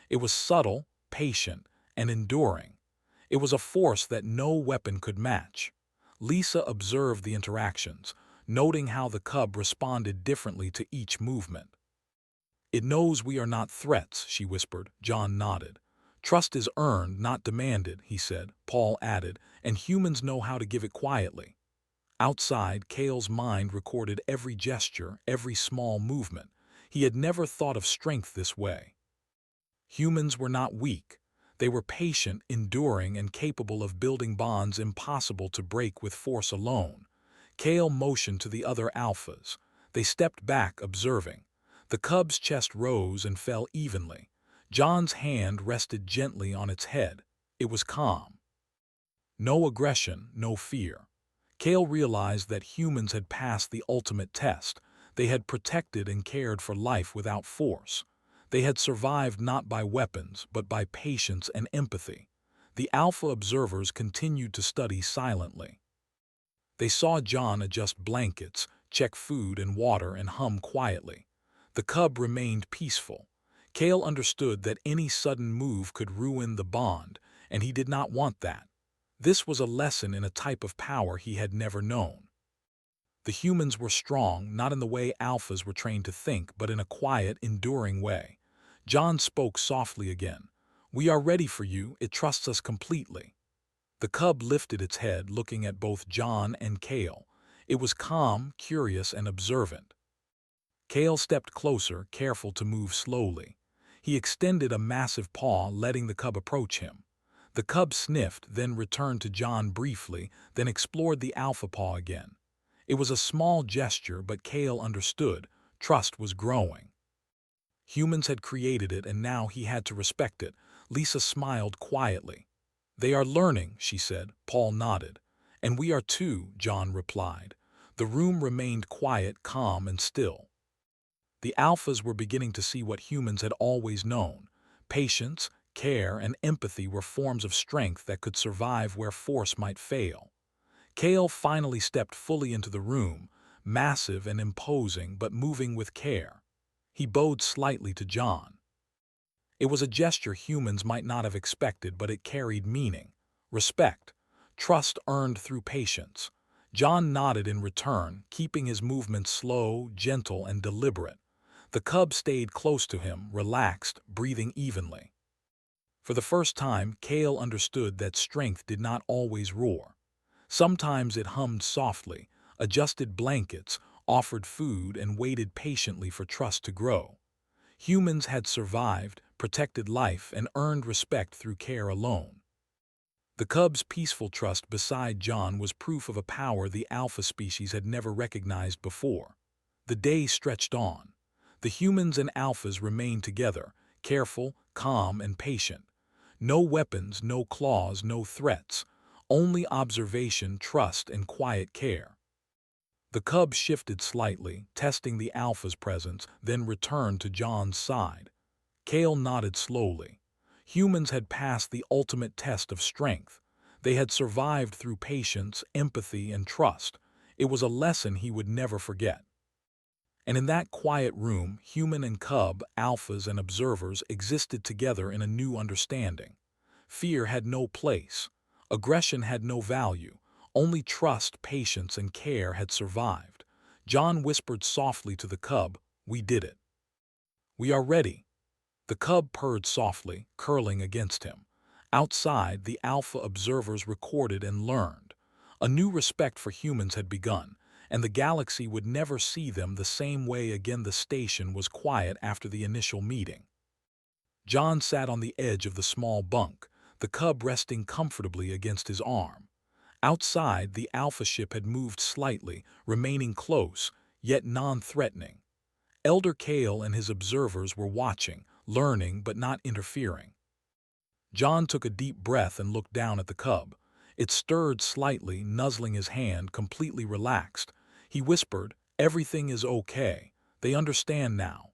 It was subtle, patient, and enduring. It was a force that no weapon could match. Lisa observed the interactions, noting how the cub responded differently to each movement. "It knows we are not threats," she whispered. John nodded. "Trust is earned, not demanded," he said. Paul added, "And humans know how to give it quietly." Outside, Kale's mind recorded every gesture, every small movement. He had never thought of strength this way. Humans were not weak. They were patient, enduring, and capable of building bonds impossible to break with force alone. Kale motioned to the other alphas. They stepped back, observing. The cub's chest rose and fell evenly. John's hand rested gently on its head. It was calm. No aggression, no fear. Kale realized that humans had passed the ultimate test. They had protected and cared for life without force. They had survived not by weapons, but by patience and empathy. The alpha observers continued to study silently. They saw John adjust blankets, check food and water, and hum quietly. The cub remained peaceful. Kale understood that any sudden move could ruin the bond, and he did not want that. This was a lesson in a type of power he had never known. The humans were strong, not in the way alphas were trained to think, but in a quiet, enduring way. John spoke softly again. "We are ready for you, it trusts us completely." The cub lifted its head, looking at both John and Kale. It was calm, curious, and observant. Kale stepped closer, careful to move slowly. He extended a massive paw, letting the cub approach him. The cub sniffed, then returned to John briefly, then explored the alpha paw again. It was a small gesture, but Kale understood. Trust was growing. Humans had created it, and now he had to respect it. Lisa smiled quietly. "They are learning," she said. Paul nodded. "And we are too," John replied. The room remained quiet, calm, and still. The alphas were beginning to see what humans had always known. Patience, care, and empathy were forms of strength that could survive where force might fail. Kale finally stepped fully into the room, massive and imposing, but moving with care. He bowed slightly to John. It was a gesture humans might not have expected, but it carried meaning. Respect. Trust earned through patience. John nodded in return, keeping his movements slow, gentle, and deliberate. The cub stayed close to him, relaxed, breathing evenly. For the first time, Kale understood that strength did not always roar. Sometimes it hummed softly, adjusted blankets, offered food, and waited patiently for trust to grow. Humans had survived, protected life, and earned respect through care alone. The cub's peaceful trust beside John was proof of a power the alpha species had never recognized before. The day stretched on. The humans and alphas remained together, careful, calm, and patient. No weapons, no claws, no threats. Only observation, trust, and quiet care. The cub shifted slightly, testing the alpha's presence, then returned to John's side. Kale nodded slowly. Humans had passed the ultimate test of strength. They had survived through patience, empathy, and trust. It was a lesson he would never forget. And in that quiet room, human and cub, alphas and observers existed together in a new understanding. Fear had no place. Aggression had no value. Only trust, patience, and care had survived. John whispered softly to the cub, "We did it. We are ready." The cub purred softly, curling against him. Outside, the alpha observers recorded and learned. A new respect for humans had begun, and the galaxy would never see them the same way again. The station was quiet after the initial meeting. John sat on the edge of the small bunk, the cub resting comfortably against his arm. Outside, the Alpha ship had moved slightly, remaining close, yet non-threatening. Elder Kale and his observers were watching, learning but not interfering. John took a deep breath and looked down at the cub. It stirred slightly, nuzzling his hand, completely relaxed. He whispered, "Everything is okay. They understand now."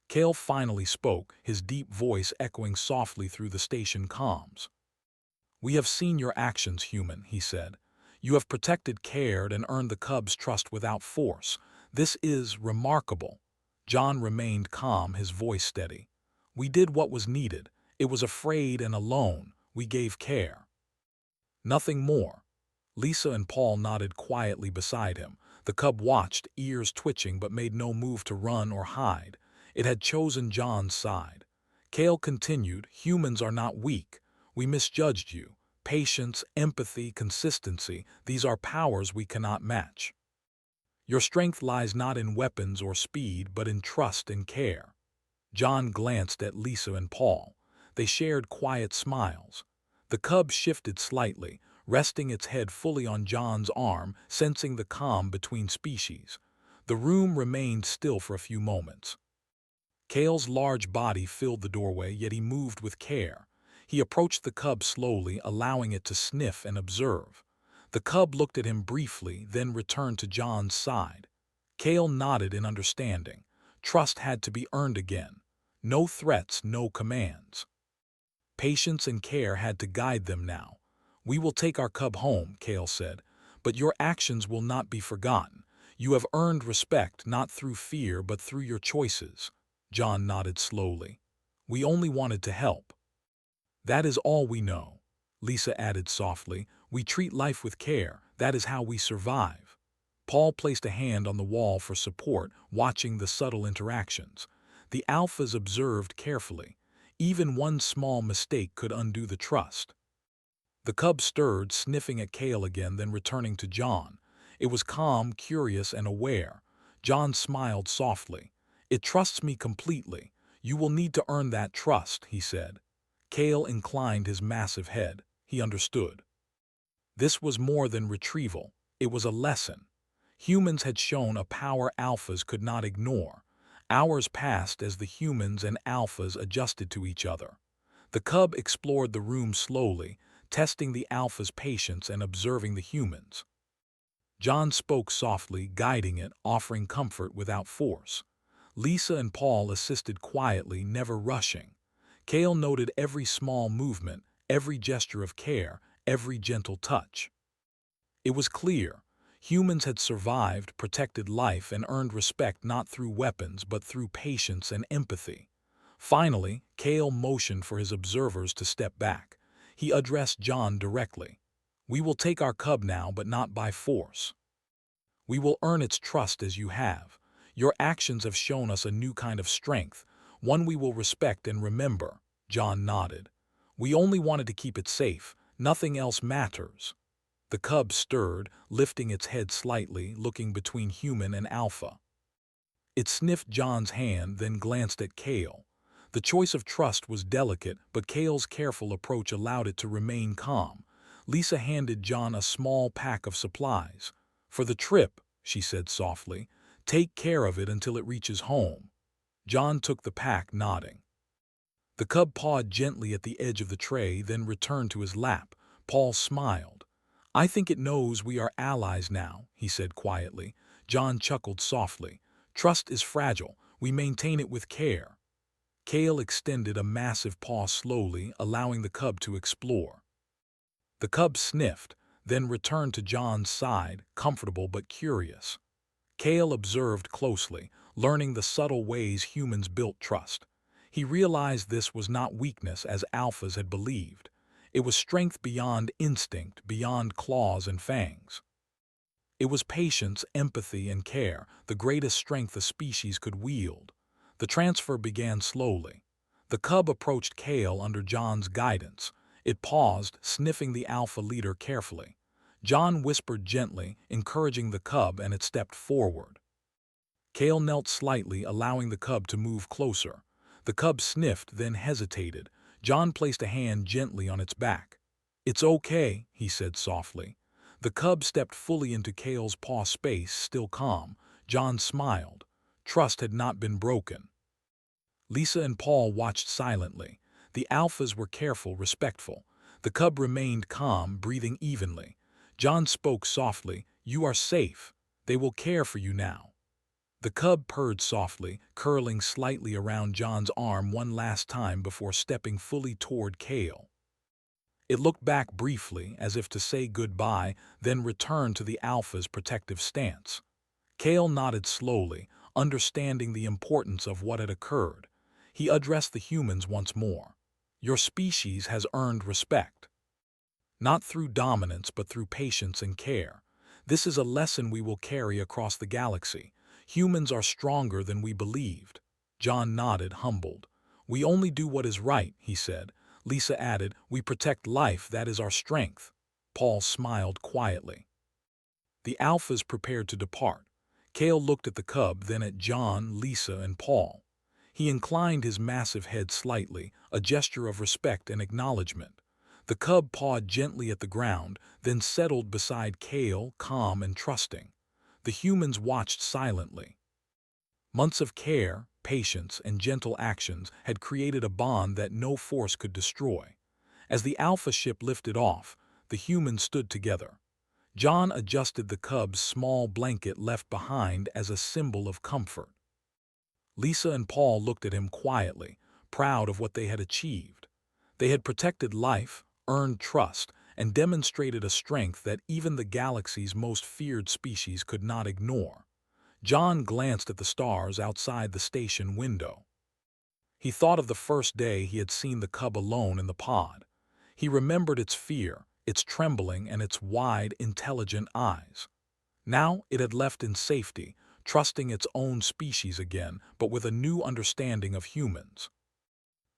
Kale finally spoke, his deep voice echoing softly through the station comms. "We have seen your actions, human," he said. "You have protected, cared, and earned the cub's trust without force. This is remarkable." John remained calm, his voice steady. "We did what was needed. It was afraid and alone. We gave care." Nothing more. Lisa and Paul nodded quietly beside him. The cub watched, ears twitching, but made no move to run or hide. It had chosen John's side. Kale continued, "Humans are not weak. We misjudged you. Patience, empathy, consistency, these are powers we cannot match. Your strength lies not in weapons or speed, but in trust and care." John glanced at Lisa and Paul. They shared quiet smiles. The cub shifted slightly, resting its head fully on John's arm, sensing the calm between species. The room remained still for a few moments. Kale's large body filled the doorway, yet he moved with care. He approached the cub slowly, allowing it to sniff and observe. The cub looked at him briefly, then returned to John's side. Kale nodded in understanding. Trust had to be earned again. No threats, no commands. Patience and care had to guide them now. "We will take our cub home," Kale said, "but your actions will not be forgotten. You have earned respect not through fear but through your choices." John nodded slowly. "We only wanted to help." "That is all we know," Lisa added softly. "We treat life with care. That is how we survive." Paul placed a hand on the wall for support, watching the subtle interactions. The Alphas observed carefully. Even one small mistake could undo the trust. The cub stirred, sniffing at Kale again, then returning to John. It was calm, curious, and aware. John smiled softly. "It trusts me completely. You will need to earn that trust," he said. Kale inclined his massive head. He understood. This was more than retrieval. It was a lesson. Humans had shown a power Alphas could not ignore. Hours passed as the humans and Alphas adjusted to each other. The cub explored the room slowly, testing the Alpha's patience and observing the humans. John spoke softly, guiding it, offering comfort without force. Lisa and Paul assisted quietly, never rushing. Kale noted every small movement, every gesture of care, every gentle touch. It was clear. Humans had survived, protected life, and earned respect not through weapons but through patience and empathy. Finally, Kale motioned for his observers to step back. He addressed John directly. "We will take our cub now, but not by force. We will earn its trust as you have. Your actions have shown us a new kind of strength, one we will respect and remember." John nodded. "We only wanted to keep it safe. Nothing else matters." The cub stirred, lifting its head slightly, looking between human and Alpha. It sniffed John's hand, then glanced at Kale. The choice of trust was delicate, but Kale's careful approach allowed it to remain calm. Lisa handed John a small pack of supplies. "For the trip," she said softly. "Take care of it until it reaches home." John took the pack, nodding. The cub pawed gently at the edge of the tray, then returned to his lap. Paul smiled. "I think it knows we are allies now," he said quietly. John chuckled softly. "Trust is fragile. We maintain it with care." Kale extended a massive paw slowly, allowing the cub to explore. The cub sniffed, then returned to John's side, comfortable but curious. Kale observed closely, learning the subtle ways humans built trust. He realized this was not weakness as Alphas had believed. It was strength beyond instinct, beyond claws and fangs. It was patience, empathy, and care, the greatest strength a species could wield. The transfer began slowly. The cub approached Kale under John's guidance. It paused, sniffing the Alpha leader carefully. John whispered gently, encouraging the cub, and it stepped forward. Kale knelt slightly, allowing the cub to move closer. The cub sniffed, then hesitated. John placed a hand gently on its back. "It's okay," he said softly. The cub stepped fully into Kale's paw space, still calm. John smiled. Trust had not been broken. Lisa and Paul watched silently. The alphas were careful, respectful. The cub remained calm, breathing evenly. John spoke softly, "You are safe. They will care for you now." The cub purred softly, curling slightly around John's arm one last time before stepping fully toward Kale. It looked back briefly, as if to say goodbye, then returned to the alpha's protective stance. Kale nodded slowly, understanding the importance of what had occurred. He addressed the humans once more. "Your species has earned respect. Not through dominance, but through patience and care. This is a lesson we will carry across the galaxy. Humans are stronger than we believed." John nodded, humbled. "We only do what is right," he said. Lisa added, "We protect life, that is our strength." Paul smiled quietly. The alphas prepared to depart. Kale looked at the cub, then at John, Lisa, and Paul. He inclined his massive head slightly, a gesture of respect and acknowledgement. The cub pawed gently at the ground, then settled beside Kale, calm and trusting. The humans watched silently. Months of care, patience, and gentle actions had created a bond that no force could destroy. As the alpha ship lifted off, the humans stood together. John adjusted the cub's small blanket left behind as a symbol of comfort. Lisa and Paul looked at him quietly, proud of what they had achieved. They had protected life, earned trust, and demonstrated a strength that even the galaxy's most feared species could not ignore. John glanced at the stars outside the station window. He thought of the first day he had seen the cub alone in the pod. He remembered its fear, its trembling, and its wide, intelligent eyes. Now it had left in safety, trusting its own species again, but with a new understanding of humans.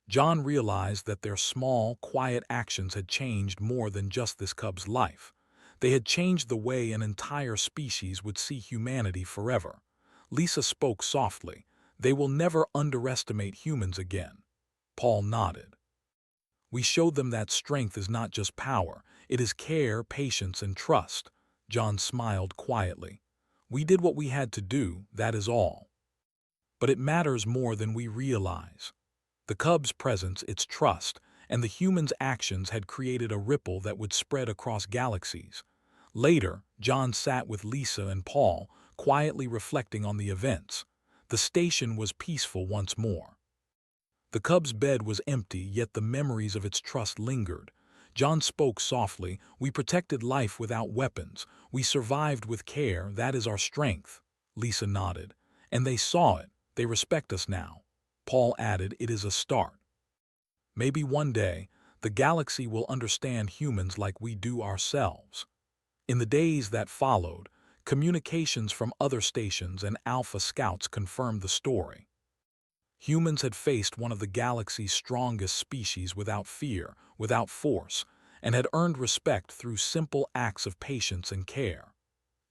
John realized that their small, quiet actions had changed more than just this cub's life. They had changed the way an entire species would see humanity forever. Lisa spoke softly. "They will never underestimate humans again." Paul nodded. "We showed them that strength is not just power, it is care, patience, and trust." John smiled quietly. "We did what we had to do, that is all. But it matters more than we realize." The cub's presence, its trust, and the humans' actions had created a ripple that would spread across galaxies. Later, John sat with Lisa and Paul, quietly reflecting on the events. The station was peaceful once more. The cub's bed was empty, yet the memories of its trust lingered. John spoke softly, "We protected life without weapons. We survived with care, that is our strength." Lisa nodded. "And they saw it. They respect us now." Paul added, "It is a start. Maybe one day, the galaxy will understand humans like we do ourselves." In the days that followed, communications from other stations and Alpha Scouts confirmed the story. Humans had faced one of the galaxy's strongest species without fear, without force, and had earned respect through simple acts of patience and care.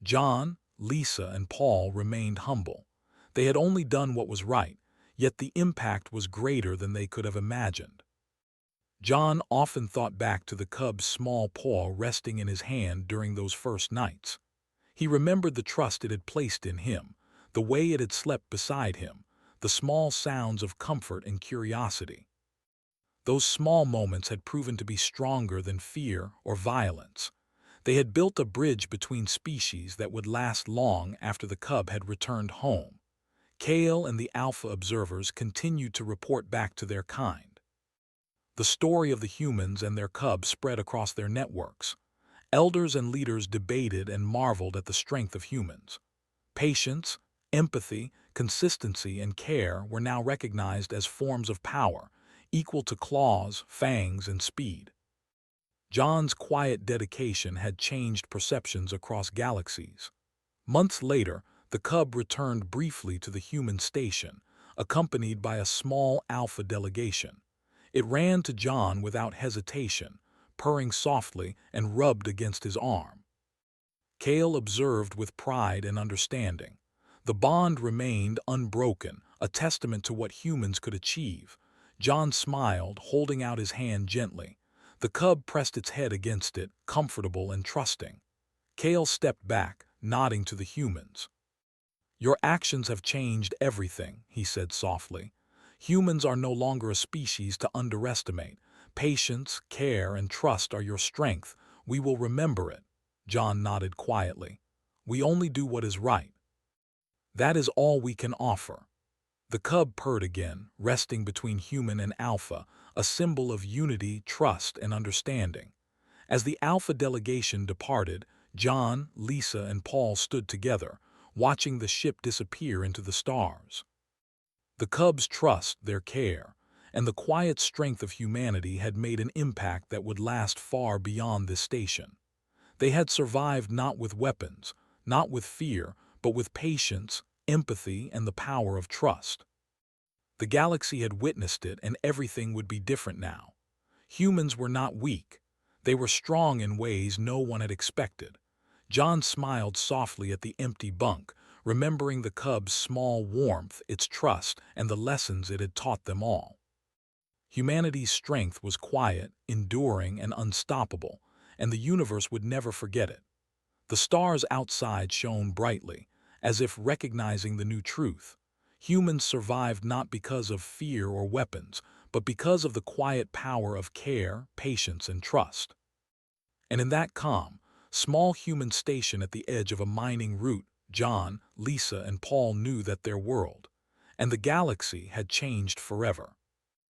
John, Lisa, and Paul remained humble. They had only done what was right, yet the impact was greater than they could have imagined. John often thought back to the cub's small paw resting in his hand during those first nights. He remembered the trust it had placed in him, the way it had slept beside him, the small sounds of comfort and curiosity. Those small moments had proven to be stronger than fear or violence. They had built a bridge between species that would last long after the cub had returned home. Kale and the Alpha observers continued to report back to their kind. The story of the humans and their cub spread across their networks. Elders and leaders debated and marveled at the strength of humans. Patience, empathy, consistency, and care were now recognized as forms of power, equal to claws, fangs, and speed. John's quiet dedication had changed perceptions across galaxies. Months later, the cub returned briefly to the human station, accompanied by a small Alpha delegation. It ran to John without hesitation, purring softly, and rubbed against his arm. Kale observed with pride and understanding. The bond remained unbroken, a testament to what humans could achieve. John smiled, holding out his hand gently. The cub pressed its head against it, comfortable and trusting. Kale stepped back, nodding to the humans. "Your actions have changed everything," he said softly. "Humans are no longer a species to underestimate. Patience, care, and trust are your strength. We will remember it." John nodded quietly. "We only do what is right. That is all we can offer." The cub purred again, resting between human and alpha, a symbol of unity, trust, and understanding. As the alpha delegation departed, John, Lisa, and Paul stood together, watching the ship disappear into the stars. The cub's trust, their care, and the quiet strength of humanity had made an impact that would last far beyond this station. They had survived not with weapons, not with fear, but with patience, empathy, and the power of trust. The galaxy had witnessed it, and everything would be different now. Humans were not weak. They were strong in ways no one had expected. John smiled softly at the empty bunk, remembering the cub's small warmth, its trust, and the lessons it had taught them all. Humanity's strength was quiet, enduring, and unstoppable, and the universe would never forget it. The stars outside shone brightly, as if recognizing the new truth. Humans survived not because of fear or weapons, but because of the quiet power of care, patience, and trust. And in that calm, small human station at the edge of a mining route, John, Lisa, and Paul knew that their world, and the galaxy, had changed forever.